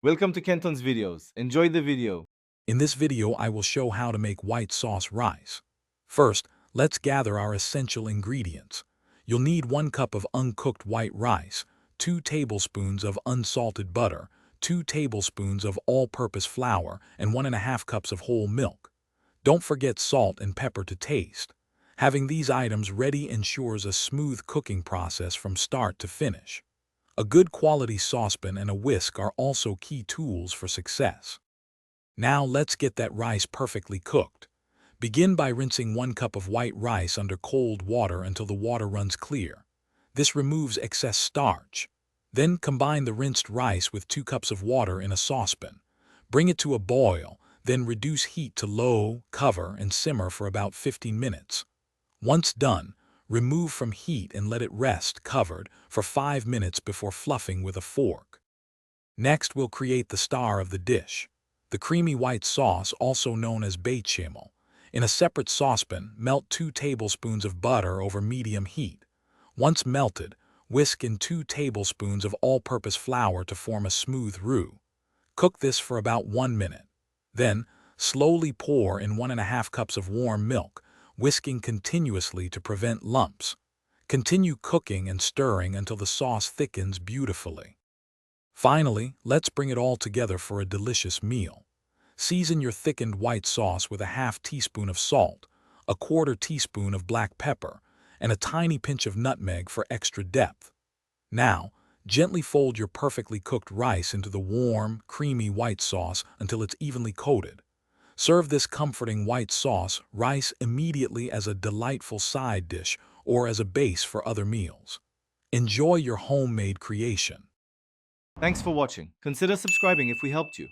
Welcome to Kenton's videos. Enjoy the video. In this video, I will show how to make white sauce rice. First, let's gather our essential ingredients. You'll need 1 cup of uncooked white rice, 2 tablespoons of unsalted butter, 2 tablespoons of all-purpose flour, and 1.5 cups of whole milk. Don't forget salt and pepper to taste. Having these items ready ensures a smooth cooking process from start to finish. A good quality saucepan and a whisk are also key tools for success. Now let's get that rice perfectly cooked. Begin by rinsing 1 cup of white rice under cold water until the water runs clear. This removes excess starch. Then combine the rinsed rice with 2 cups of water in a saucepan. Bring it to a boil, then reduce heat to low, cover, and simmer for about 15 minutes. Once done, remove from heat and let it rest covered for 5 minutes before fluffing with a fork. Next, we'll create the star of the dish, the creamy white sauce, also known as bechamel. In a separate saucepan, melt 2 tablespoons of butter over medium heat. Once melted, whisk in 2 tablespoons of all-purpose flour to form a smooth roux. Cook this for about 1 minute. Then, slowly pour in 1.5 cups of warm milk, whisking continuously to prevent lumps. Continue cooking and stirring until the sauce thickens beautifully. Finally, let's bring it all together for a delicious meal. Season your thickened white sauce with a half teaspoon of salt, a 1/4 teaspoon of black pepper, and a tiny pinch of nutmeg for extra depth. Now, gently fold your perfectly cooked rice into the warm, creamy white sauce until it's evenly coated. Serve this comforting white sauce rice immediately as a delightful side dish or as a base for other meals. Enjoy your homemade creation. Thanks for watching. Consider subscribing if we helped you.